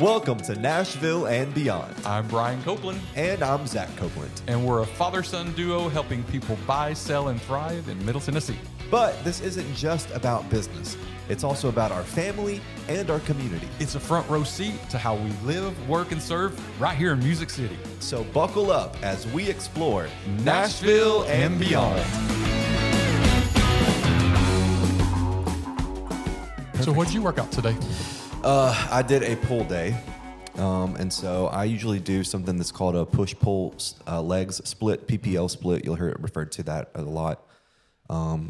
Welcome to Nashville and Beyond. I'm Brian Copeland. And I'm Zach Copeland. And we're a father-son duo helping people buy, sell, and thrive in Middle Tennessee. But this isn't just about business. It's also about our family and our community. It's a front row seat to how we live, work, and serve right here in Music City. So buckle up as we explore Nashville and Beyond. So what did you work out today? I did a pull day. And so I usually do something that's called a push-pull legs split, PPL split. You'll hear it referred to that a lot.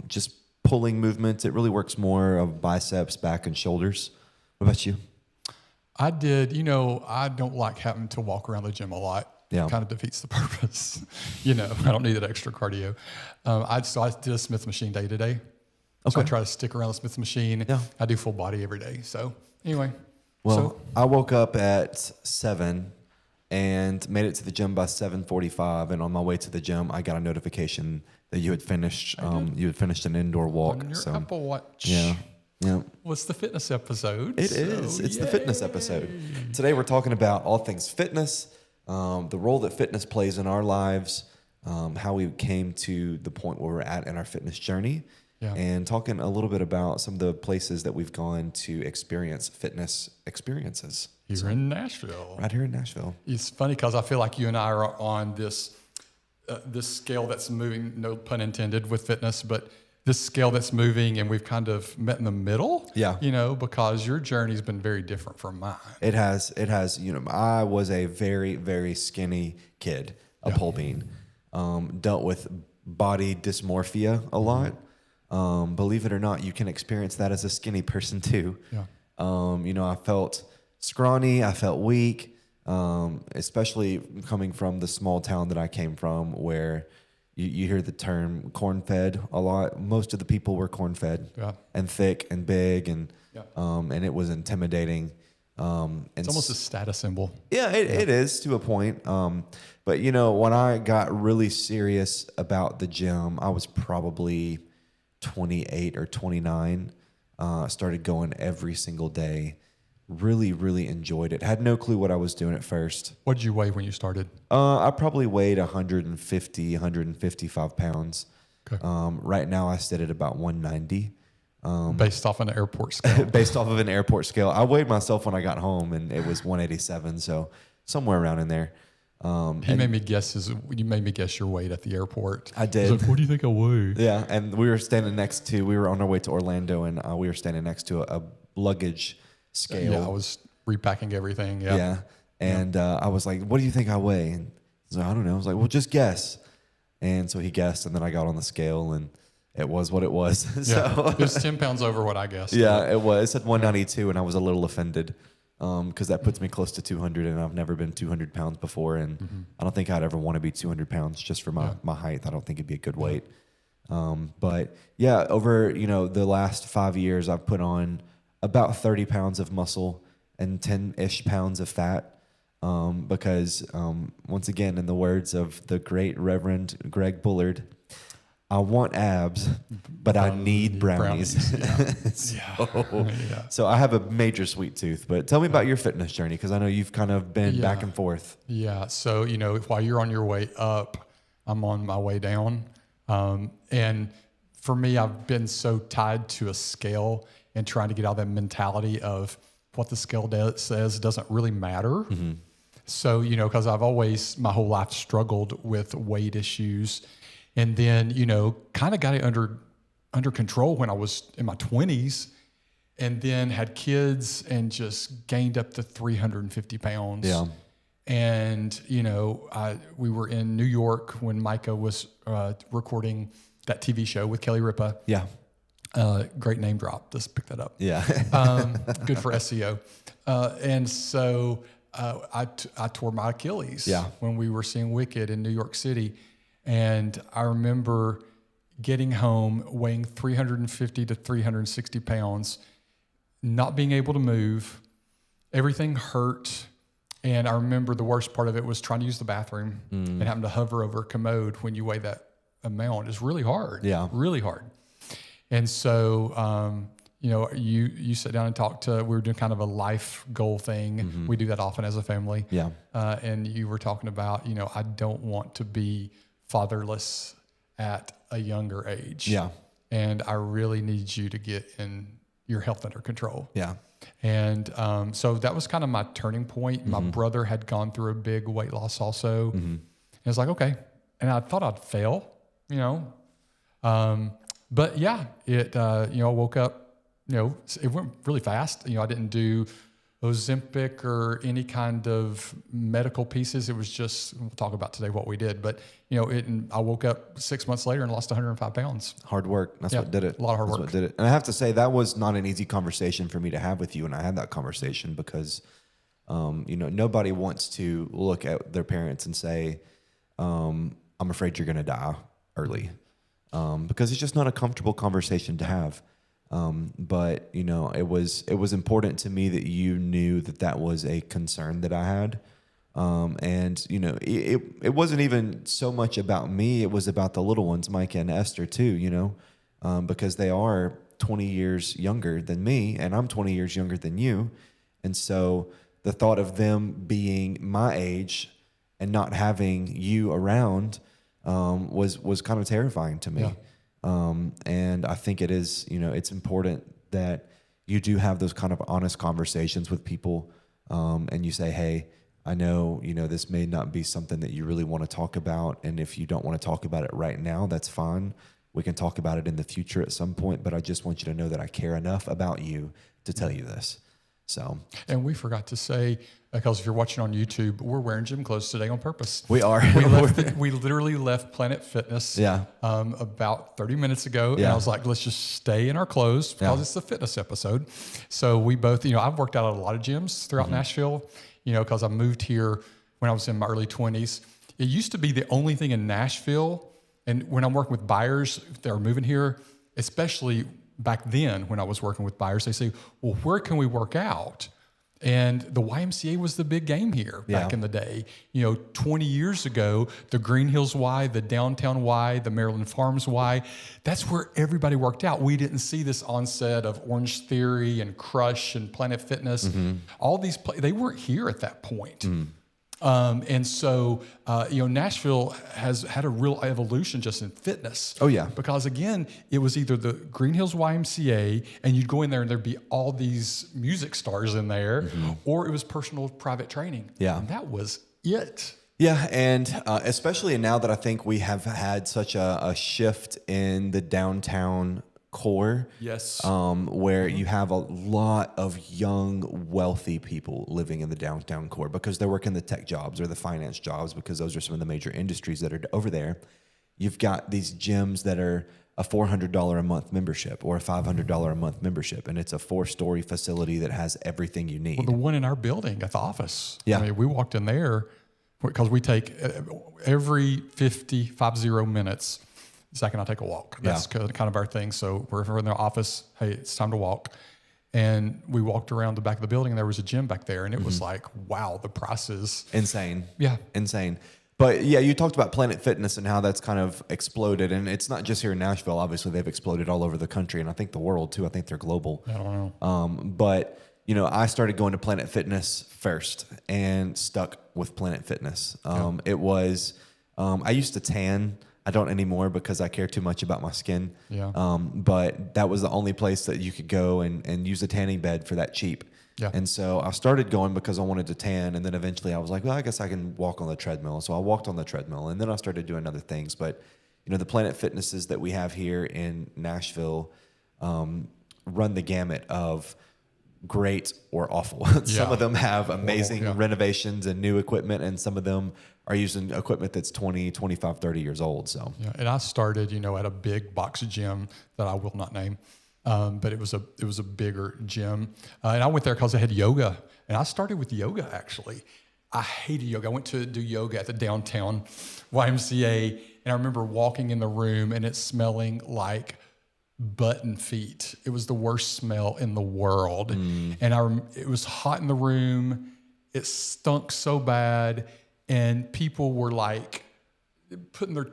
Just pulling movements. It really works more of biceps, back, and shoulders. What about you? I did. I don't like having to walk around the gym a lot. Yeah. It kind of defeats the purpose. I don't need that extra cardio. I did a Smith machine day today. Okay. So I try to stick around the Smith machine. Yeah. I do full body every day. So anyway. Well, I woke up at 7 and made it to the gym by 7:45. And on my way to the gym, I got a notification that you had finished. You had finished an indoor walk. On your Apple Watch. Yeah. What's the fitness episode? It is. It's the fitness episode. Today we're talking about all things fitness, the role that fitness plays in our lives, how we came to the point where we're at in our fitness journey. Yeah. And talking a little bit about some of the places that we've gone to experience fitness experiences. Here in Nashville. Right here in Nashville. It's funny because I feel like you and I are on this scale that's moving, no pun intended, with fitness, but this scale that's moving, and we've kind of met in the middle. Yeah. Because your journey's been very different from mine. It has. I was a very, very skinny kid, a pole bean. Dealt with body dysmorphia a lot. Believe it or not, you can experience that as a skinny person too. Yeah. I felt scrawny, I felt weak, especially coming from the small town that I came from, where you hear the term corn-fed a lot. Most of the people were corn-fed and thick and big, and it was intimidating. It's almost a status symbol. Yeah, it is to a point. But when I got really serious about the gym, I was probably 28 or 29, started going every single day. Really, really enjoyed it. Had no clue what I was doing at first. What did you weigh when you started? I probably weighed 155 pounds. Okay. Right now I sit at about 190. Based off an airport scale? Based off of an airport scale. I weighed myself when I got home, and it was 187, so somewhere around in there. You made me guess your weight at the airport. I did. I was like, what do you think I weigh? Yeah, and we were on our way to Orlando, and we were standing next to a luggage scale. Yeah, I was repacking everything. Yeah. And I was like, what do you think I weigh? And he's like, I don't know. I was like, well, just guess. And so he guessed, and then I got on the scale, and it was what it was. It was 10 pounds over what I guessed. Yeah, it was. It said 192, and I was a little offended. Because that puts me close to 200, and I've never been 200 pounds before, and I don't think I'd ever want to be 200 pounds just for my height. I don't think it'd be a good weight. But yeah, over the last 5 years, I've put on about 30 pounds of muscle and 10-ish pounds of fat. Because once again, in the words of the great Reverend Greg Bullard, I want abs, but I need brownies. So I have a major sweet tooth. But tell me about your fitness journey, because I know you've kind of been back and forth. Yeah. So, while you're on your way up, I'm on my way down. And for me, I've been so tied to a scale and trying to get out of that mentality of what the scale says doesn't really matter. Mm-hmm. So, because I've always, my whole life, struggled with weight issues. And then, kind of got it under control when I was in my 20s, and then had kids and just gained up to 350 pounds. Yeah. And, we were in New York when Micah was recording that TV show with Kelly Ripa. Yeah. Great name drop. Just pick that up. Yeah. Good for SEO. And so I tore my Achilles when we were seeing Wicked in New York City. And I remember getting home, weighing 350 to 360 pounds, not being able to move. Everything hurt. And I remember the worst part of it was trying to use the bathroom and having to hover over a commode when you weigh that amount is really hard. Yeah. Really hard. And so, you sit down and talk to, we were doing kind of a life goal thing. We do that often as a family. Yeah. And you were talking about, I don't want to be fatherless at a younger age. Yeah. And I really need you to get in your health under control. Yeah. And so that was kind of my turning point. My brother had gone through a big weight loss also. And it's like, okay. And I thought I'd fail, but yeah, I woke up, it went really fast. I didn't do Ozempic or any kind of medical pieces. It was just, we'll talk about today what we did, but I woke up 6 months later and lost 105 pounds. Hard work. That's what did it. A lot of hard work. That's what did it. And I have to say that was not an easy conversation for me to have with you. And I had that conversation because, nobody wants to look at their parents and say, I'm afraid you're going to die early. Because it's just not a comfortable conversation to have. But it was important to me that you knew that was a concern that I had. And it wasn't even so much about me. It was about the little ones, Micah and Esther too, because they are 20 years younger than me and I'm 20 years younger than you. And so the thought of them being my age and not having you around, was kind of terrifying to me. Yeah. And I think it is, it's important that you do have those kind of honest conversations with people. And you say, hey, I know, this may not be something that you really want to talk about. And if you don't want to talk about it right now, that's fine. We can talk about it in the future at some point, but I just want you to know that I care enough about you to tell you this. So, and we forgot to say, because if you're watching on YouTube, we're wearing gym clothes today on purpose. We are. We literally left Planet Fitness about 30 minutes ago. And I was like, let's just stay in our clothes because it's the fitness episode. So we both, I've worked out at a lot of gyms throughout Nashville, because I moved here when I was in my early 20s. It used to be the only thing in Nashville. And when I'm working with buyers that are moving here, especially back then when I was working with buyers, they say, well, where can we work out? And the YMCA was the big game here back in the day. 20 years ago, the Green Hills Y, the Downtown Y, the Maryland Farms Y, that's where everybody worked out. We didn't see this onset of Orange Theory and Crush and Planet Fitness. All these, they weren't here at that point. And so, Nashville has had a real evolution just in fitness. Oh, yeah. Because, again, it was either the Green Hills YMCA, and you'd go in there and there'd be all these music stars in there, or it was personal private training. Yeah. And that was it. Yeah, and especially now that I think we have had such a shift in the downtown core. Yes. Where you have a lot of young, wealthy people living in the downtown core because they're working the tech jobs or the finance jobs because those are some of the major industries that are over there. You've got these gyms that are a $400 a month membership or a $500 a month membership, and it's a 4-story facility that has everything you need. Well, the one in our building at the office. Yeah. I mean, we walked in there because we take every 50 minutes, Zach and I take a walk. That's kind of our thing. So we're in the office. Hey, it's time to walk. And we walked around the back of the building and there was a gym back there. And it was like, wow, the prices. Insane. Yeah. Insane. But yeah, you talked about Planet Fitness and how that's kind of exploded. And it's not just here in Nashville. Obviously, they've exploded all over the country. And I think the world too. I think they're global. I don't know. But I started going to Planet Fitness first and stuck with Planet Fitness. It was, I used to tan. I don't anymore because I care too much about my skin. Yeah. But that was the only place that you could go and use a tanning bed for that cheap. Yeah. And so I started going because I wanted to tan. And then eventually I was like, well, I guess I can walk on the treadmill. So I walked on the treadmill and then I started doing other things. But, the Planet Fitnesses that we have here in Nashville run the gamut of great or awful. Some of them have amazing renovations and new equipment, and some of them are using equipment that's 20, 25, 30 years old. So and I started, at a big box gym that I will not name, but it was a bigger gym, and I went there because I had yoga, and I started with yoga actually. I hated yoga. I went to do yoga at the downtown YMCA, and I remember walking in the room and it smelling like button feet. It was the worst smell in the world. And it was hot in the room. It stunk so bad. And people were like putting their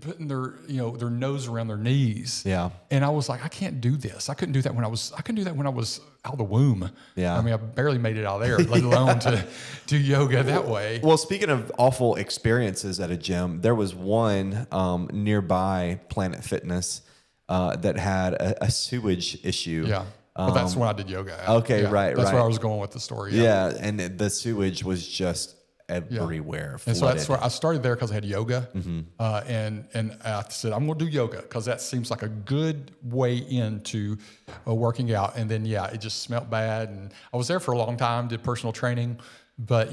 putting their their nose around their knees. Yeah. And I was like, I can't do this. I couldn't do that when I was out of the womb. Yeah. I mean, I barely made it out of there, let alone to do yoga that way. Well, speaking of awful experiences at a gym, there was one nearby Planet Fitness that had a sewage issue. Yeah. Well, that's when I did yoga at. Okay, Yeah, right. That's where I was going with the story. Yeah, and the sewage was just everywhere. And so that's where I started there because I had yoga, Mm-hmm. and I said I'm going to do yoga because that seems like a good way into working out. And then it just smelled bad, and I was there for a long time, did personal training, but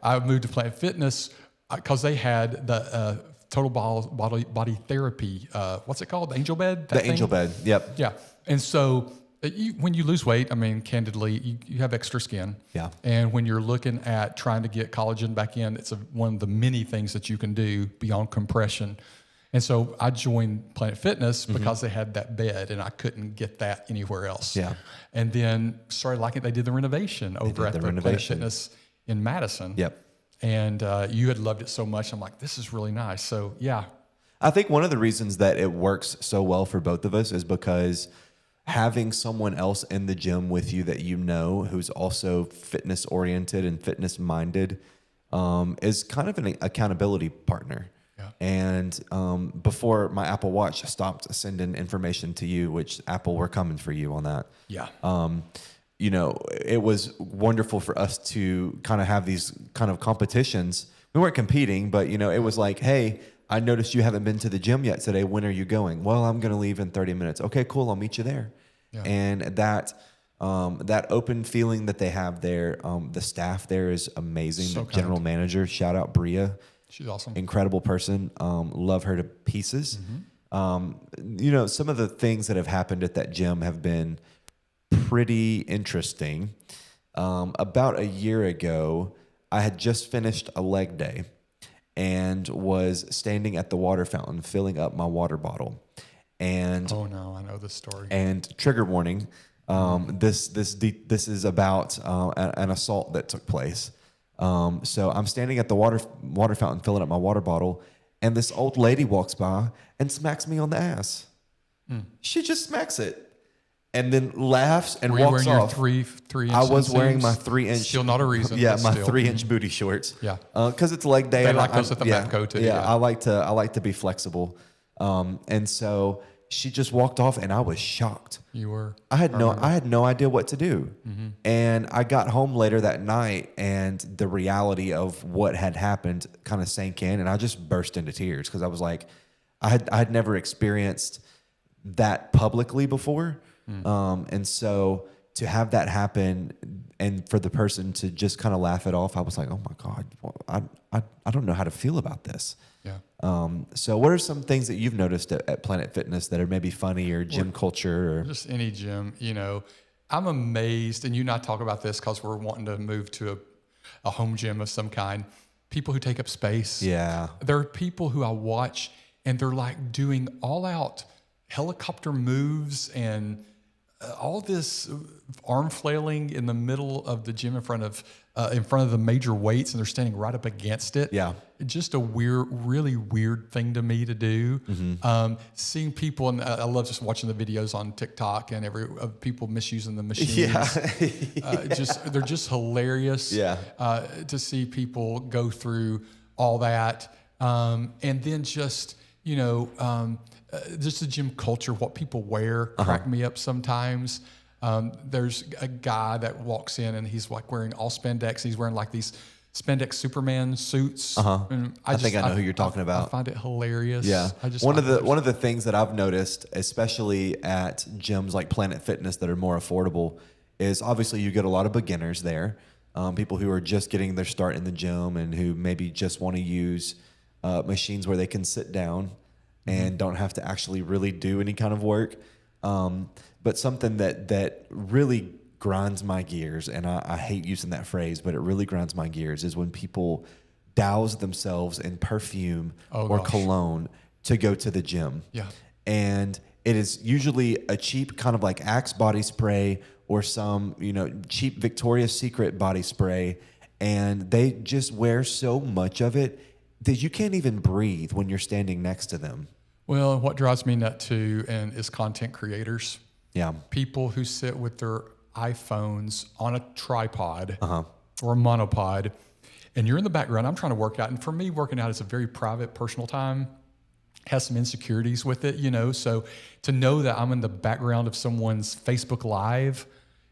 I moved to Planet Fitness because they had the total body therapy. What's it called? The angel bed. The angel bed. Yep. Yeah, and so. When you lose weight, I mean, candidly, you have extra skin. Yeah. And when you're looking at trying to get collagen back in, it's one of the many things that you can do beyond compression. And so I joined Planet Fitness because they had that bed, and I couldn't get that anywhere else. Yeah. And then started liking it. They did the renovation over at the Planet Fitness in Madison. Yep. And you had loved it so much. I'm like, this is really nice. So, yeah. I think one of the reasons that it works so well for both of us is because having someone else in the gym with you that who's also fitness oriented and fitness minded is kind of an accountability partner. Yeah. And before my Apple Watch stopped sending information to you, which Apple, we're coming for you on that. Yeah. It was wonderful for us to kind of have these kind of competitions. We weren't competing, but it was like, hey, I noticed you haven't been to the gym yet today. When are you going? Well, I'm going to leave in 30 minutes. Okay, cool. I'll meet you there. Yeah. And that open feeling that they have there, the staff there is amazing. So the general manager, shout out Bria. She's awesome. Incredible person. Love her to pieces. Mm-hmm. Some of the things that have happened at that gym have been pretty interesting. About a year ago, I had just finished a leg day and was standing at the water fountain filling up my water bottle. And oh no, I know this story. And trigger warning, this is about an assault that took place. So I'm standing at the water fountain filling up my water bottle, and this old lady walks by and smacks me on the ass. She just smacks it. And then laughs and walks off. Were you wearing your 3 inch? I was wearing my 3-inch. Still not a reason. Yeah, my 3-inch booty shorts. Yeah, because it's leg day. They like those at the Matco too. Yeah, I like to be flexible. And so she just walked off, and I was shocked. You were. I had no idea what to do. Mm-hmm. And I got home later that night, and the reality of what had happened kind of sank in, and I just burst into tears because I was like, I had never experienced that publicly before. And so to have that happen and for the person to just kind of laugh it off, I was like, oh my God, I don't know how to feel about this. Yeah. So what are some things that you've noticed at Planet Fitness that are maybe funny or gym culture or just any gym? I'm amazed, and you and I talk about this because we're wanting to move to a home gym of some kind. People who take up space. Yeah. There are people who I watch, and they're like doing all out helicopter moves and all this arm flailing in the middle of the gym in front of the major weights, and they're standing right up against it. Yeah. Just a really weird thing to me to do. Mm-hmm. Seeing people, and I love just watching the videos on TikTok and people misusing the machines. Yeah. They're just hilarious. Yeah. To see people go through all that, and then just the gym culture, what people wear, crack me up sometimes. There's a guy that walks in and he's like wearing all spandex. He's wearing like these spandex Superman suits. And I think I know who you're talking about. I find it hilarious. Yeah. One of the things that I've noticed, especially at gyms like Planet Fitness that are more affordable, is obviously you get a lot of beginners there, people who are just getting their start in the gym and who maybe just want to use machines where they can sit down and don't have to actually really do any kind of work. But something that really grinds my gears, and I hate using that phrase, but it really grinds my gears, is when people douse themselves in perfume or cologne to go to the gym. Yeah. And it is usually a cheap kind of like Axe body spray or some, cheap Victoria's Secret body spray. And they just wear so much of it. that you can't even breathe when you're standing next to them. Well, what drives me nuts too, and is content creators. Yeah. People who sit with their iPhones on a tripod Uh-huh. or a monopod, and you're in the background. I'm trying to work out, and for me, working out is a very private, personal time. Has some insecurities with it, you know. So to know that I'm in the background of someone's Facebook Live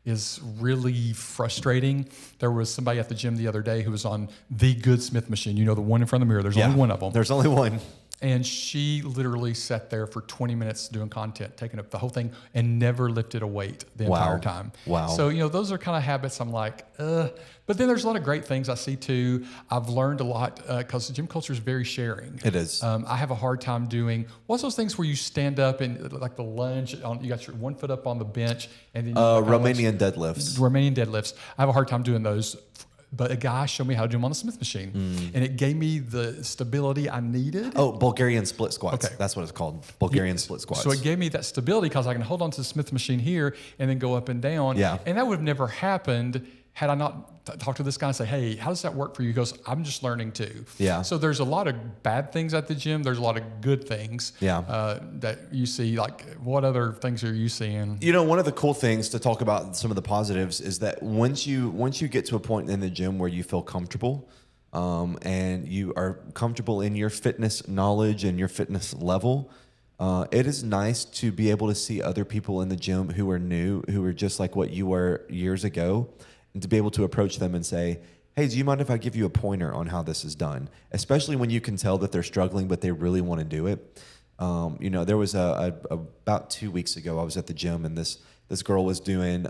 is really frustrating. There was somebody at the gym the other day who was on the Good Smith machine. You know, the one in front of the mirror. There's only one of them. There's only one. And she literally sat there for 20 minutes doing content, taking up the whole thing, and never lifted a weight the entire time. Wow. So, you know, those are kind of habits I'm like, But then there's a lot of great things I see too. I've learned a lot because the gym culture is very sharing. It is. I have a hard time doing, what's those things where you stand up and like the lunge, you got your 1 foot up on the bench. And then Romanian deadlifts. Romanian deadlifts. I have a hard time doing those. But a guy showed me how to do them on the Smith machine. And it gave me the stability I needed. Oh, Bulgarian split squats. Okay. That's what it's called. Bulgarian split squats. So it gave me that stability because I can hold on to the Smith machine here and then go up and down. Yeah. And that would have never happened had I not talked to this guy and say, hey, how does that work for you? He goes, I'm just learning too. Yeah. So there's a lot of bad things at the gym. There's a lot of good things that you see. Like, what other things are you seeing? You know, one of the cool things to talk about some of the positives is that once you get to a point in the gym where you feel comfortable and you are comfortable in your fitness knowledge and your fitness level, it is nice to be able to see other people in the gym who are new, who are just like what you were years ago, and to be able to approach them and say, hey, do you mind if I give you a pointer on how this is done? Especially when you can tell that they're struggling, but they really want to do it. You know, there was about 2 weeks ago, I was at the gym and this girl was doing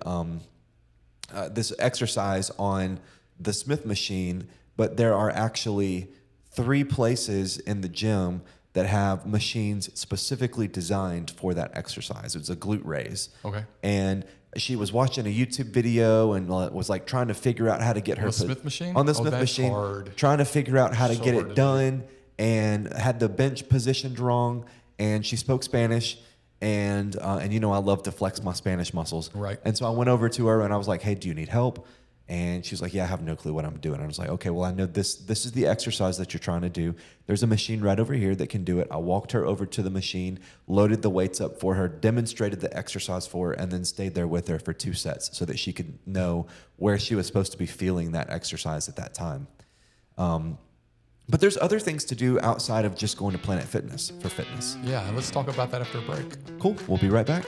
this exercise on the Smith machine, but there are actually 3 places in the gym that have machines specifically designed for that exercise. It's a glute raise. Okay. And she was watching a YouTube video and was like trying to figure out how to get her Smith machine? on the Smith that's machine, hard. trying to figure out how to So get hard it to done, and had the bench positioned wrong. And she spoke Spanish, and you know I love to flex my Spanish muscles. Right. And so I went over to her and I was like, "Hey, do you need help?" And she's like, "Yeah, I have no clue what I'm doing." And I was like, "Okay, well, I know this is the exercise that you're trying to do. There's a machine right over here that can do it." I walked her over to the machine, loaded the weights up for her, demonstrated the exercise for her, and then stayed there with her for 2 sets so that she could know where she was supposed to be feeling that exercise at that time. But there's other things to do outside of just going to Planet Fitness for fitness. Yeah, let's talk about that after a break. Cool. We'll be right back.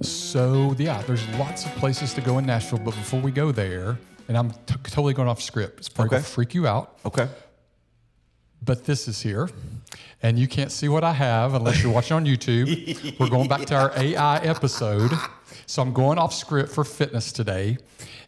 So, yeah, there's lots of places to go in Nashville, but before we go there, and I'm totally going off script, it's probably going to freak you out. Okay. But this is here, and you can't see what I have unless you're watching on YouTube. We're going back to our AI episode. So I'm going off script for fitness today.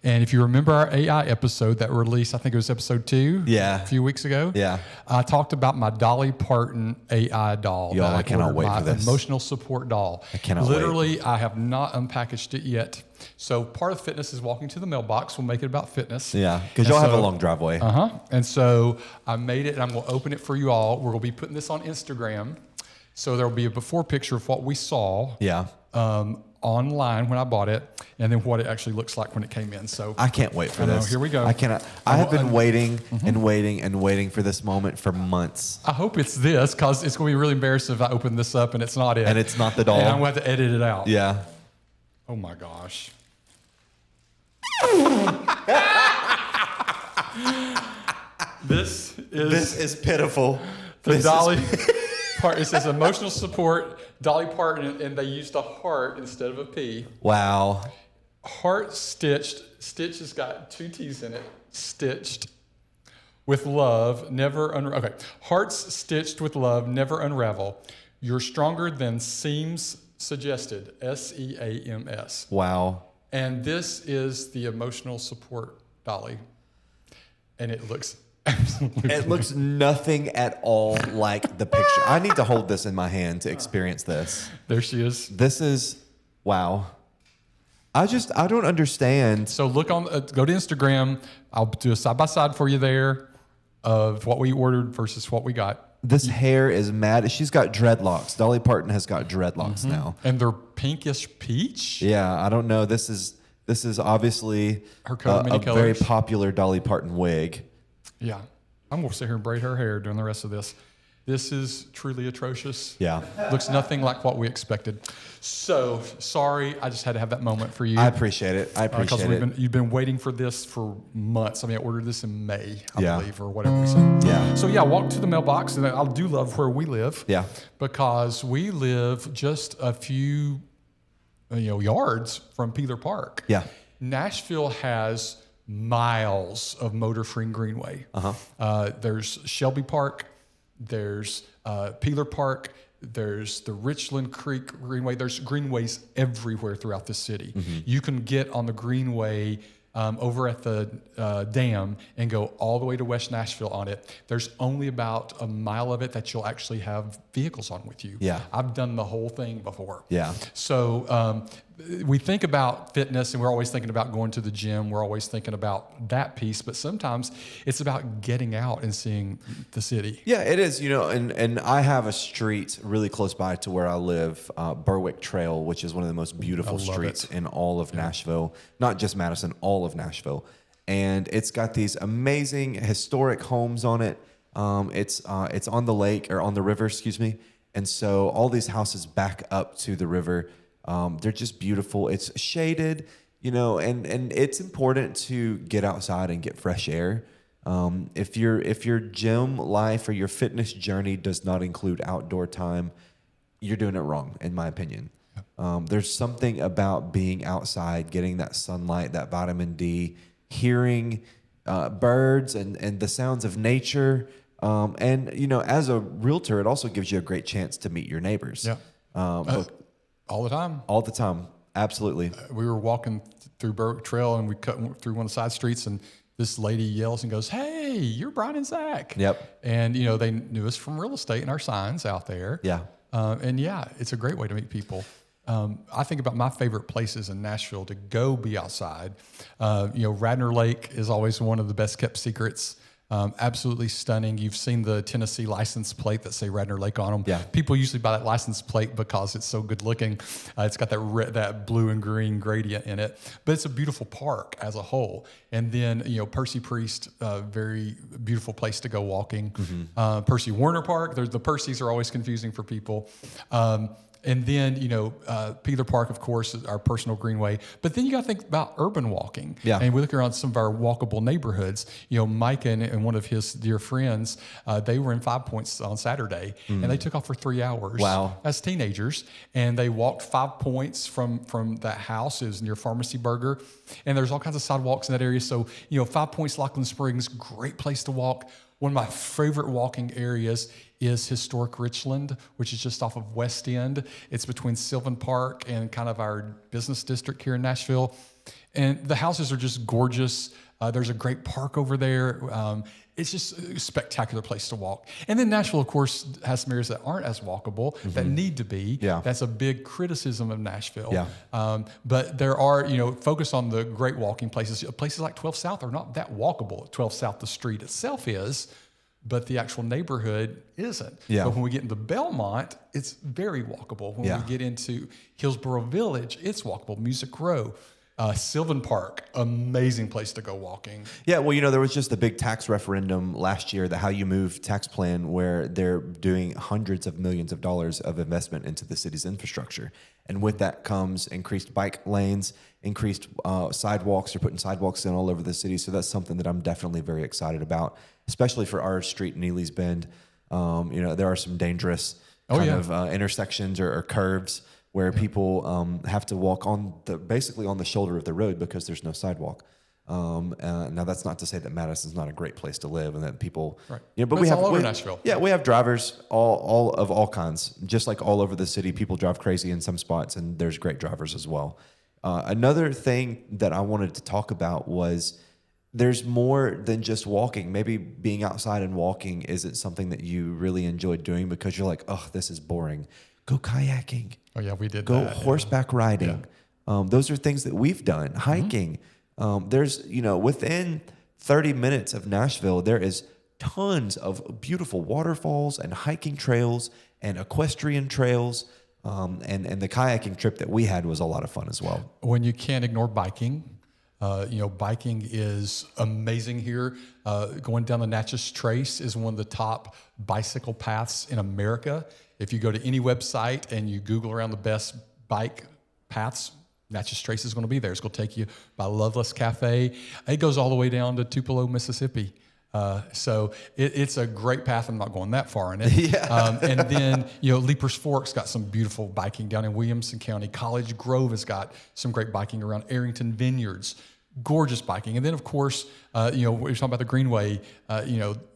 And if you remember our AI episode that released, I think it was episode 2 a few weeks ago. Yeah. I talked about my Dolly Parton AI doll. Yo, I cannot wait for this. My emotional support doll. I cannot Literally, I have not unpackaged it yet. So part of fitness is walking to the mailbox. We'll make it about fitness. Yeah, because y'all have a long driveway. And so I made it, and I'm going to open it for you all. We're going to be putting this on Instagram. So there will be a before picture of what we saw. Yeah. Online when I bought it, and then what it actually looks like when it came in. So I can't wait for this. Here we go. I cannot. I have been waiting and waiting and waiting for this moment for months. I hope it's this, because it's going to be really embarrassing if I open this up and it's not it. And it's not the doll. And I'm going to have to edit it out. Yeah. Oh my gosh. This is pitiful. The Dolly part. It says emotional support, Dolly Parton, and they used a heart instead of a P. Wow. Heart stitched. Stitch has got 2 T's in it. Stitched with love, never okay. Hearts stitched with love, never unravel. You're stronger than seems suggested. SEAMS. Wow. And this is the emotional support Dolly, and it looks absolutely. It looks nothing at all like the picture. I need to hold this in my hand to experience this. There she is. This is wow. I don't understand. So look on, go to Instagram. I'll do a side by side for you there of what we ordered versus what we got. This hair is mad. She's got dreadlocks. Dolly Parton has got dreadlocks now. And they're pinkish peach. Yeah, I don't know. This is obviously Her coat of many a colors. very popular Dolly Parton wig. Yeah. I'm going to sit here and braid her hair during the rest of this. This is truly atrocious. Yeah. Looks nothing like what we expected. So, sorry, I just had to have that moment for you. I appreciate it. You've been waiting for this for months. I mean, I ordered this in May, I believe, or whatever we said. Yeah. So, walk to the mailbox, and I do love where we live. Yeah. Because we live just a few, yards from Peeler Park. Yeah. Nashville has miles of motor-free greenway. There's Shelby Park. There's Peeler Park. There's the Richland Creek Greenway. There's greenways everywhere throughout the city. You can get on the greenway over at the dam and go all the way to West Nashville on it. There's only about a mile of it that you'll actually have vehicles on with you. Yeah. I've done the whole thing before. Yeah. So we think about fitness, and we're always thinking about going to the gym. We're always thinking about that piece, but sometimes it's about getting out and seeing the city. Yeah, it is. And I have a street really close by to where I live, Berwick Trail, which is one of the most beautiful streets in all of Nashville, not just Madison, all of Nashville. And it's got these amazing historic homes on it. It's on the lake, or on the river, excuse me. And so all these houses back up to the river. They're just beautiful. It's shaded, and it's important to get outside and get fresh air. If your gym life or your fitness journey does not include outdoor time, you're doing it wrong, in my opinion. There's something about being outside, getting that sunlight, that vitamin D, hearing birds and the sounds of nature. And as a realtor, it also gives you a great chance to meet your neighbors. Yeah. All the time. All the time. Absolutely. We were walking through Berwick Trail, and we cut through one of the side streets, and this lady yells and goes, "Hey, you're Brian and Zach." Yep. And, they knew us from real estate and our signs out there. Yeah. It's a great way to meet people. I think about my favorite places in Nashville to go be outside. Radnor Lake is always one of the best kept secrets. Absolutely stunning. You've seen the Tennessee license plate that say Radnor Lake on them. Yeah. People usually buy that license plate because it's so good looking. It's got that blue and green gradient in it, but it's a beautiful park as a whole. And then, Percy Priest, very beautiful place to go walking. Percy Warner Park. The Percys are always confusing for people. And then, Peeler Park, of course, is our personal greenway. But then you got to think about urban walking. Yeah. And we look around some of our walkable neighborhoods. Mike and one of his dear friends, they were in 5 Points on Saturday, and they took off for 3 hours. Wow. As teenagers. And they walked 5 Points from that house. It was near Pharmacy Burger. And there's all kinds of sidewalks in that area. So, 5 Points, Lockland Springs, great place to walk. One of my favorite walking areas is historic Richland, which is just off of West End. It's between Sylvan Park and kind of our business district here in Nashville. And the houses are just gorgeous. There's a great park over there. It's just a spectacular place to walk. And then Nashville, of course, has some areas that aren't as walkable, that need to be. Yeah. That's a big criticism of Nashville. Yeah. But there are, focus on the great walking places. Places like 12 South are not that walkable. 12 South, the street itself is, but the actual neighborhood isn't. Yeah. But when we get into Belmont, it's very walkable. When we get into Hillsborough Village, it's walkable. Music Row. Sylvan Park, amazing place to go walking. Yeah, well, there was just a big tax referendum last year, the How You Move tax plan, where they're doing hundreds of millions of dollars of investment into the city's infrastructure. And with that comes increased bike lanes, increased sidewalks. They're putting sidewalks in all over the city. So that's something that I'm definitely very excited about, especially for our street in Neely's Bend. There are some dangerous intersections or curves where people have to walk basically on the shoulder of the road because there's no sidewalk. Now that's not to say that Madison's not a great place to live and that people, right. But we have all over Nashville. Yeah, we have drivers all of all kinds, just like all over the city. People drive crazy in some spots, and there's great drivers as well. Another thing that I wanted to talk about was there's more than just walking. Maybe being outside and walking isn't something that you really enjoy doing because you're like, oh, this is boring. Go kayaking. Oh, yeah, we did Go that. horseback riding. Yeah. Those are things that we've done. Hiking. There's, within 30 minutes of Nashville, there is tons of beautiful waterfalls and hiking trails and equestrian trails. And the kayaking trip that we had was a lot of fun as well. When you can't ignore biking, biking is amazing here. Going down the Natchez Trace is one of the top bicycle paths in America. If you go to any website and you Google around the best bike paths, Natchez Trace is going to be there. It's going to take you by Loveless Cafe. It goes all the way down to Tupelo, Mississippi. So it's a great path. I'm not going that far in it. Yeah. And then, Leapers Fork's got some beautiful biking down in Williamson County. College Grove has got some great biking around Arrington Vineyards. Gorgeous biking. And then, of course, we're talking about the Greenway,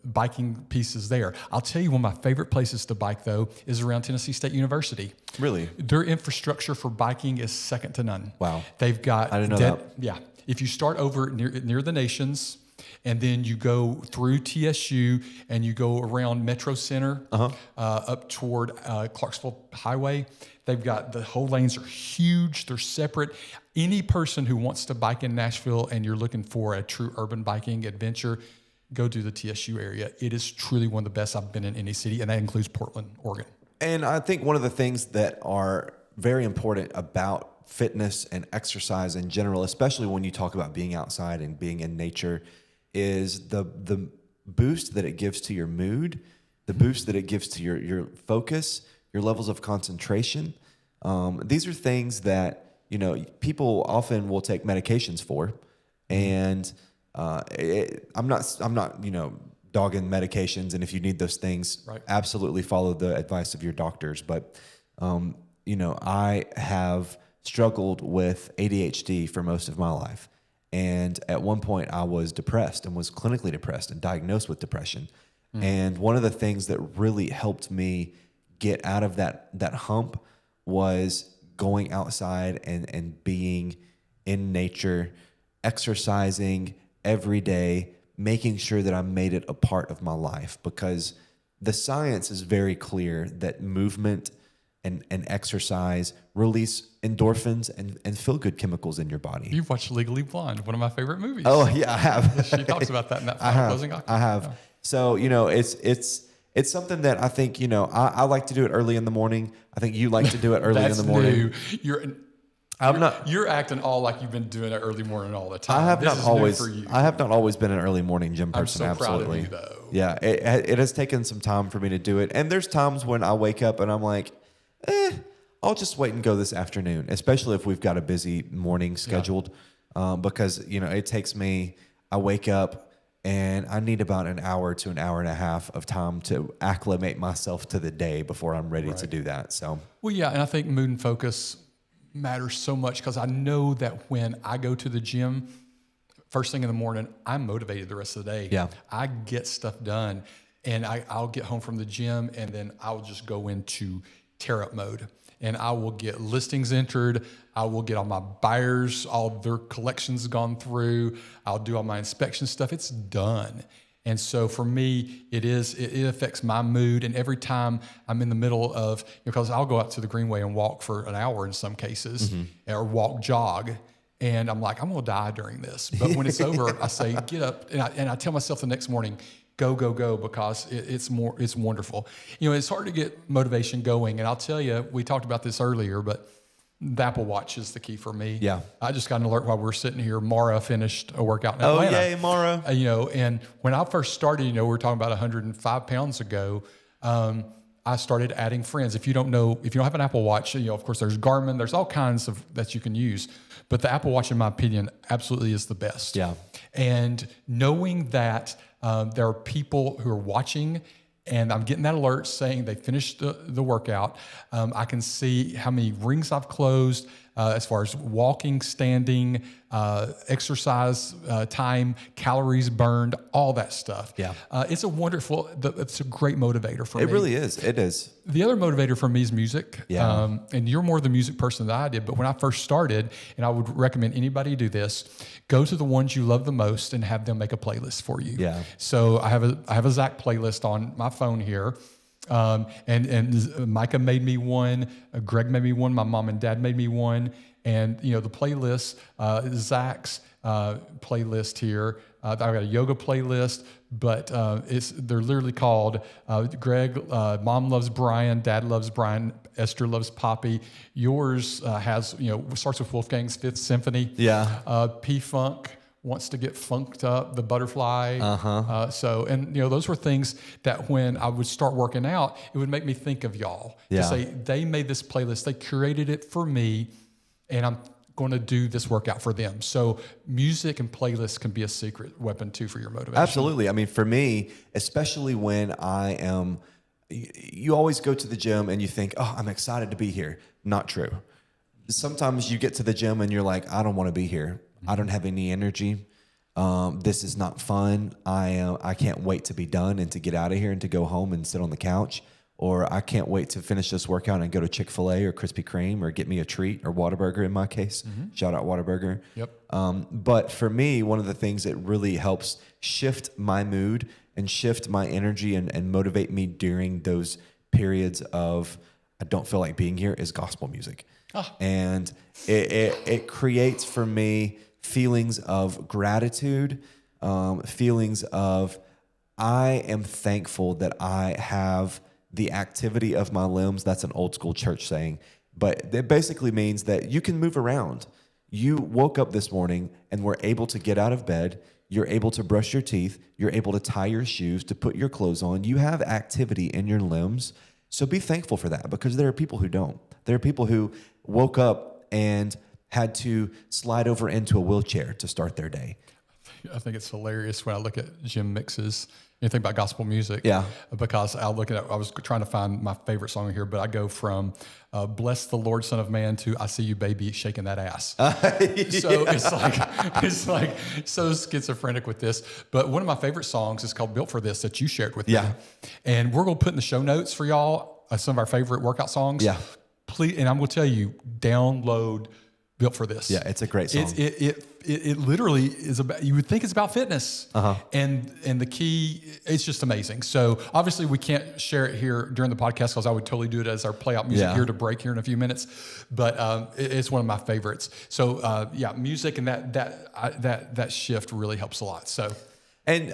biking pieces there. I'll tell you, one of my favorite places to bike, though, is around Tennessee State University. Really? Their infrastructure for biking is second to none. Wow. They've got... I didn't know that. Yeah. If you start over near the Nations, and then you go through TSU and you go around Metro Center up toward Clarksville Highway. They've got the whole lanes are huge. They're separate. Any person who wants to bike in Nashville and you're looking for a true urban biking adventure, go to the TSU area. It is truly one of the best I've been in any city, and that includes Portland, Oregon. And I think one of the things that are very important about fitness and exercise in general, especially when you talk about being outside and being in nature, is the boost that it gives to your mood, the boost that it gives to your focus, your levels of concentration. These are things that, people often will take medications for. And I'm not, dogging medications. And if you need those things, right, absolutely follow the advice of your doctors. But, I have struggled with ADHD for most of my life. And at one point I was depressed and was clinically depressed and diagnosed with depression. And one of the things that really helped me get out of that hump was going outside and being in nature, exercising every day, making sure that I made it a part of my life, because the science is very clear that movement and exercise release endorphins and feel-good chemicals in your body. You've watched Legally Blonde, one of my favorite movies. Oh, yeah, I have. She talks about that in that closing document. I have. Yeah. So, it's something that I think, I like to do it early in the morning. I think you like to do it early in the morning. You're acting all like you've been doing it early morning all the time. I have not always been an early morning gym person. I'm so absolutely. proud of you, though. Yeah, it has taken some time for me to do it. And there's times when I wake up and I'm like, I'll just wait and go this afternoon, especially if we've got a busy morning scheduled. Yeah. Because, it takes me, I wake up and I need about an hour to an hour and a half of time to acclimate myself to the day before I'm ready to do that. So, well, yeah. And I think mood and focus matters so much, because I know that when I go to the gym first thing in the morning, I'm motivated the rest of the day. Yeah. I get stuff done, and I'll get home from the gym, and then I'll just go into tear up mode, and I will get listings entered. I will get all my buyers, all their collections gone through. I'll do all my inspection stuff. It's done. And so for me, it affects my mood. And every time I'm in the middle of, because I'll go out to the Greenway and walk for an hour in some cases, or jog. And I'm like, I'm going to die during this. But when it's over, I say, get up. And I tell myself the next morning, go, because it's wonderful. It's hard to get motivation going. And I'll tell you, we talked about this earlier, but the Apple Watch is the key for me. Yeah. I just got an alert while we were sitting here. Mara finished a workout in Atlanta. Oh, yay, Mara. And when I first started, we were talking about 105 pounds ago, I started adding friends. If you don't have an Apple Watch, of course there's Garmin, there's all kinds of that you can use. But the Apple Watch, in my opinion, absolutely is the best. Yeah. And knowing that there are people who are watching, and I'm getting that alert saying they finished the workout. I can see how many rings I've closed as far as walking, standing, exercise time, calories burned, all that stuff. Yeah, it's a great motivator for me. It really is. It is. The other motivator for me is music. Yeah. And you're more the music person than I did. But when I first started, and I would recommend anybody do this, go to the ones you love the most and have them make a playlist for you. Yeah. So I have a Zach playlist on my phone here. And Micah made me one, Greg made me one, my mom and dad made me one. And, the playlist, Zach's playlist here, I've got a yoga playlist, but they're literally called Greg, Mom Loves Brian, Dad Loves Brian, Esther Loves Poppy. Yours has, starts with Wolfgang's Fifth Symphony. Yeah. P-Funk wants to get funked up, the butterfly. Those were things that when I would start working out, it would make me think of y'all. To say, they made this playlist, they curated it for me, and I'm going to do this workout for them. So music and playlists can be a secret weapon too for your motivation. Absolutely. I mean, for me, especially when you always go to the gym and you think, oh, I'm excited to be here. Not true. Sometimes you get to the gym and you're like, I don't want to be here. I don't have any energy. This is not fun. I can't wait to be done and to get out of here and to go home and sit on the couch. Or I can't wait to finish this workout and go to Chick-fil-A or Krispy Kreme or get me a treat or Whataburger in my case. Shout out Whataburger. Yep. But for me, one of the things that really helps shift my mood and shift my energy and motivate me during those periods of I don't feel like being here is gospel music. And it creates for me feelings of gratitude, feelings of I am thankful that I have the activity of my limbs. That's an old school church saying, but it basically means that you can move around. You woke up this morning and were able to get out of bed. You're able to brush your teeth. You're able to tie your shoes, to put your clothes on. You have activity in your limbs. So be thankful for that, because there are people who don't. There are people who woke up and had to slide over into a wheelchair to start their day. I think it's hilarious when I look at gym mixes. Anything about gospel music? Yeah. Because I was trying to find my favorite song here, but I go from "Bless the Lord, Son of Man" to "I See You, Baby, Shaking That Ass." So it's like so schizophrenic with this. But one of my favorite songs is called "Built for This" that you shared with me. And we're gonna put in the show notes for y'all some of our favorite workout songs. Yeah. Please, and I'm gonna tell you, download "Built for This." Yeah, it's a great song. It literally is about, you would think it's about fitness. And the key, it's just amazing. So obviously we can't share it here during the podcast because I would totally do it as our play out music here to break here in a few minutes. But it's one of my favorites. So music and that shift really helps a lot. So, and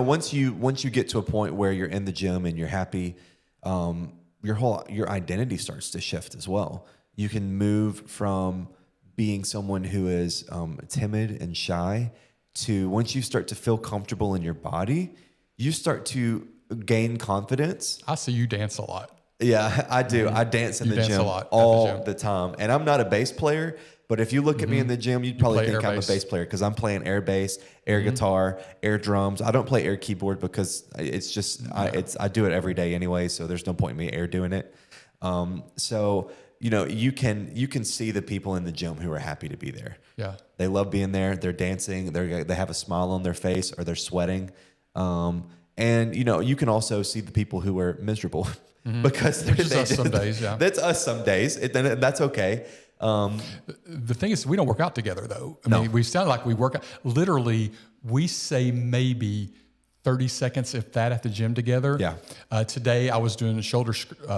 once you get to a point where you're in the gym and you're happy, your identity starts to shift as well. You can move from being someone who is timid and shy to, once you start to feel comfortable in your body, you start to gain confidence. I see you dance a lot. Yeah, I do. I dance in the gym all the time. And I'm not a bass player, but if you look at me in the gym, you'd probably think I'm a bass player, because I'm playing air bass, air guitar, air drums. I don't play air keyboard because it's just, I do it every day anyway, so there's no point in me air doing it. You can see the people in the gym who are happy to be there. Yeah. They love being there. They're dancing. They have a smile on their face, or they're sweating. And you can also see the people who are miserable because that's us some days. Yeah. That's us some days. That's okay. The thing is, we don't work out together though. I mean, we sound like we work out. Literally, we say maybe 30 seconds, if that, at the gym together. Yeah. Today I was doing shoulder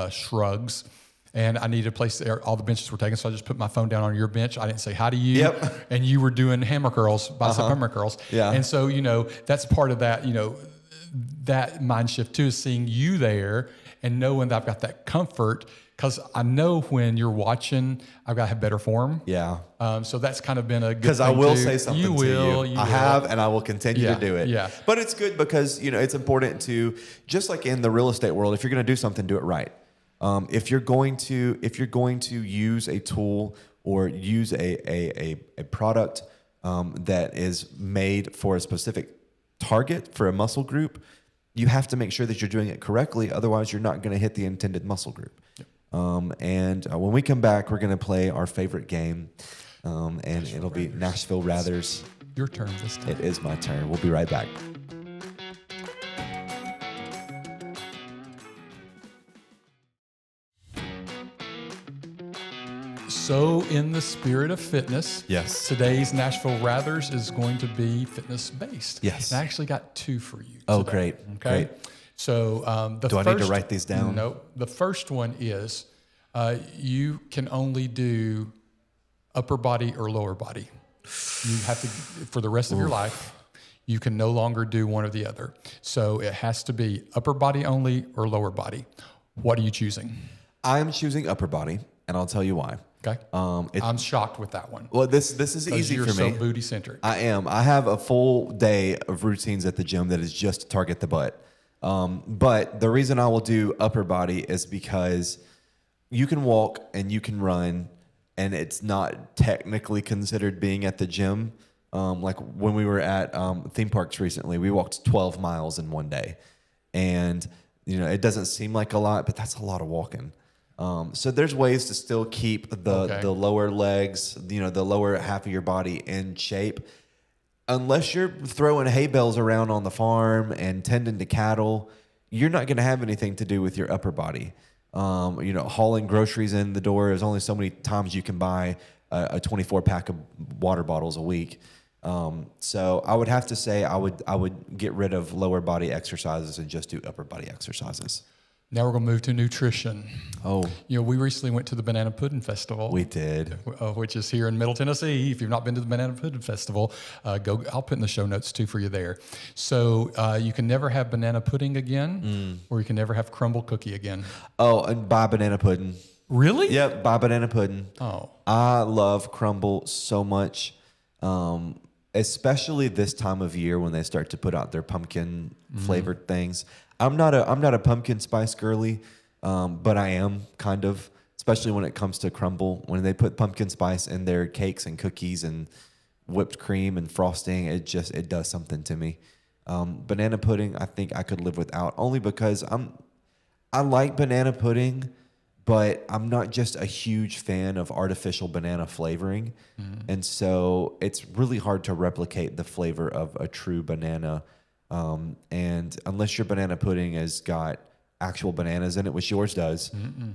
shrugs. And I needed a place there. All the benches were taken, so I just put my phone down on your bench. I didn't say hi to you. Yep. And you were doing hammer curls, bicep hammer curls. Yeah. And so, that's part of that, that mind shift too, is seeing you there and knowing that I've got that comfort, because I know when you're watching, I've got to have better form. Yeah. So that's kind of been a good thing. Because I will say something you to will, you. I have, and I will continue to do it. Yeah. But it's good because, it's important to, just like in the real estate world, if you're going to do something, do it right. If you're going to use a tool or use a product that is made for a specific target for a muscle group, you have to make sure that you're doing it correctly. Otherwise, you're not going to hit the intended muscle group. Yep. When we come back, we're going to play our favorite game, and it'll be Nashville Rathers. Your turn this time. It is my turn. We'll be right back. So, in the spirit of fitness, yes, today's Nashville Rathers is going to be fitness-based. Yes. And I actually got two for you today. Oh, great. Okay. Great. So, do I need to write these down? No. The first one is you can only do upper body or lower body. You have to, for the rest of your life, you can no longer do one or the other. So it has to be upper body only or lower body. What are you choosing? I'm choosing upper body, and I'll tell you why. Okay. I'm shocked with that one. Well, this is easy you're for me. so booty centric. I am. I have a full day of routines at the gym that is just to target the butt. But the reason I will do upper body is because you can walk and you can run, and it's not technically considered being at the gym. Like when we were at theme parks recently, we walked 12 miles in one day. And, it doesn't seem like a lot, but that's a lot of walking. So there's ways to still keep the lower legs, the lower half of your body in shape. Unless you're throwing hay bales around on the farm and tending to cattle, you're not going to have anything to do with your upper body. Hauling groceries in the door, there's only so many times you can buy a 24 pack of water bottles a week. So I would have to say I would get rid of lower body exercises and just do upper body exercises. Now we're going to move to nutrition. Oh. We recently went to the Banana Pudding Festival. We did. Which is here in Middle Tennessee. If you've not been to the Banana Pudding Festival, go. I'll put in the show notes too for you there. So you can never have banana pudding again, or you can never have crumble cookie again. Oh, and buy banana pudding. Really? Yep, buy banana pudding. Oh. I love crumble so much. Especially this time of year when they start to put out their pumpkin flavored things. I'm not a pumpkin spice girly, but I am kind of, especially when it comes to crumble. When they put pumpkin spice in their cakes and cookies and whipped cream and frosting, it does something to me. Banana pudding, I think I could live without, only because I like banana pudding, but I'm not just a huge fan of artificial banana flavoring. And so it's really hard to replicate the flavor of a true banana. And unless your banana pudding has got actual bananas in it, which yours does,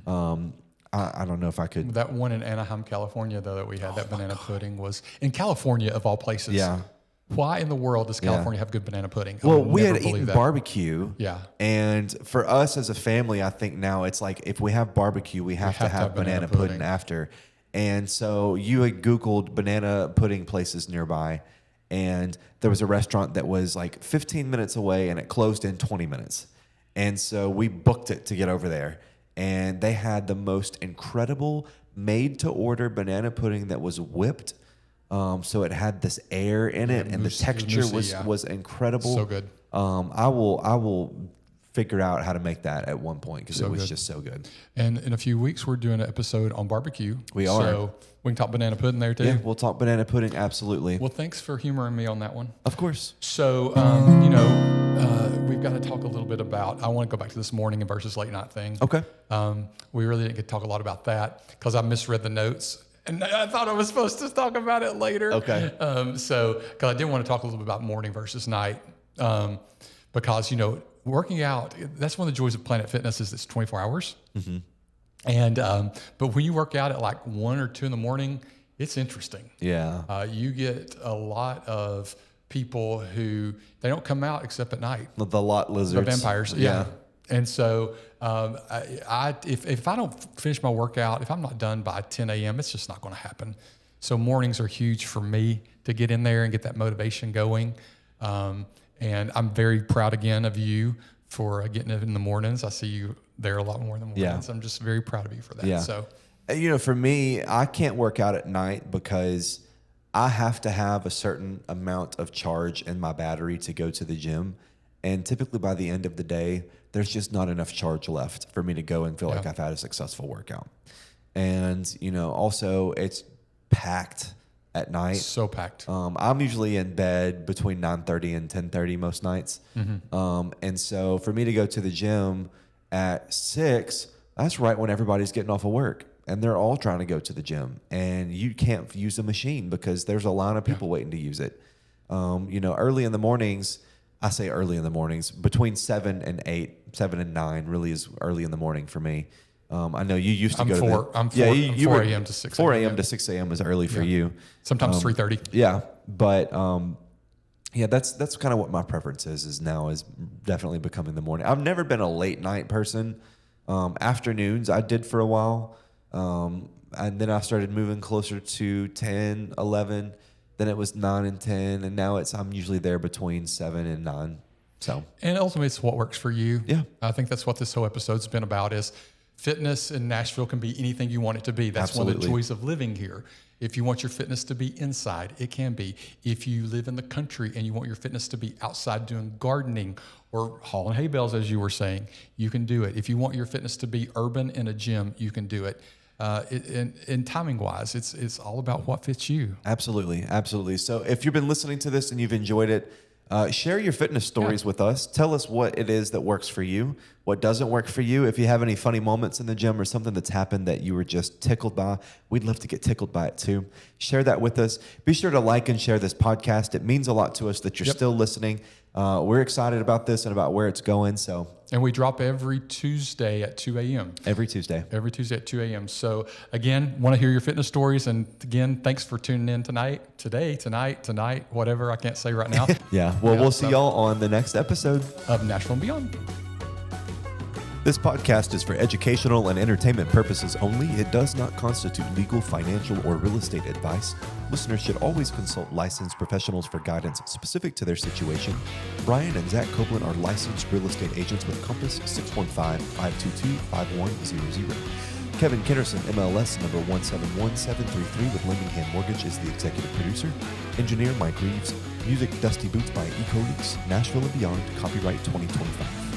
I don't know if I could. That one in Anaheim, California, though, that we had, that banana pudding was in California of all places. Yeah. Why in the world does California have good banana pudding? Well, we had eaten barbecue. Yeah. And for us as a family, I think now it's like if we have barbecue, we have to have banana pudding after. And so you had Googled banana pudding places nearby, and there was a restaurant that was like 15 minutes away, and it closed in 20 minutes. And so we booked it to get over there. And they had the most incredible made-to-order banana pudding that was whipped. So it had this air in it, and the texture was incredible. So good. I will figure out how to make that at one point because it was just so good. And in a few weeks, we're doing an episode on barbecue. We are. So we can talk banana pudding there too. Yeah, we'll talk banana pudding, absolutely. Well, thanks for humoring me on that one. Of course. So, we've got to talk a little bit about, I want to go back to this morning versus late night thing. Okay. We really didn't get to talk a lot about that because I misread the notes. And I thought I was supposed to talk about it later. Okay. Because I did want to talk a little bit about morning versus night. Because, working out, that's one of the joys of Planet Fitness is it's 24 hours. Mm-hmm. And, but when you work out at like 1 or 2 in the morning, it's interesting. Yeah. You get a lot of people who, they don't come out except at night. The lot lizards. The vampires. Yeah. And so if I don't finish my workout, if I'm not done by 10 a.m., it's just not going to happen. So mornings are huge for me to get in there and get that motivation going. And I'm very proud again of you for getting it in the mornings. I see you there a lot more in the mornings. Yeah. I'm just very proud of you for that. Yeah. So, for me, I can't work out at night because I have to have a certain amount of charge in my battery to go to the gym. And typically by the end of the day, there's just not enough charge left for me to go and feel like I've had a successful workout. And, also it's packed at night. So packed. I'm usually in bed between 9:30 and 10:30 most nights. Mm-hmm. And so for me to go to the gym at 6, that's right when everybody's getting off of work. And they're all trying to go to the gym. And you can't use the machine because there's a line of people waiting to use it. Early in the mornings, I say early in the mornings, between 7 and 8, 7 and 9 really is early in the morning for me. I know you used to go to I'm 4 a.m. to 6 a.m. 4 a.m. to 6 a.m. is early for you. Sometimes 3:30. Yeah. But, that's kind of what my preference is now is definitely becoming the morning. I've never been a late night person. Afternoons I did for a while. And then I started moving closer to 10, 11. then it was 9 and 10, and now I'm usually there between 7 and 9. So, and ultimately, it's what works for you. Yeah. I think that's what this whole episode's been about is fitness in Nashville can be anything you want it to be. That's one of the joys of living here. If you want your fitness to be inside, it can be. If you live in the country and you want your fitness to be outside doing gardening or hauling hay bales, as you were saying, you can do it. If you want your fitness to be urban in a gym, you can do it. And timing wise, it's all about what fits you. Absolutely. Absolutely. So if you've been listening to this and you've enjoyed it, share your fitness stories with us. Tell us what it is that works for you, what doesn't work for you. If you have any funny moments in the gym or something that's happened that you were just tickled by, we'd love to get tickled by it too. Share that with us. Be sure to like and share this podcast. It means a lot to us that you're still listening. We're excited about this and about where it's going. And we drop every Tuesday at 2 a.m. Every Tuesday at 2 a.m. So again, want to hear your fitness stories. And again, thanks for tuning in tonight, whatever I can't say right now. Yeah. Well, we'll see y'all on the next episode of Nashville and Beyond. This podcast is for educational and entertainment purposes only. It does not constitute legal, financial, or real estate advice. Listeners should always consult licensed professionals for guidance specific to their situation. Brian and Zach Copeland are licensed real estate agents with Compass 615-522-5100. Kevin Kennerson, MLS number 171733 with Lemmingham Mortgage, is the executive producer. Engineer Mike Reeves. Music Dusty Boots by Eco Leaks. Nashville and Beyond. Copyright 2025.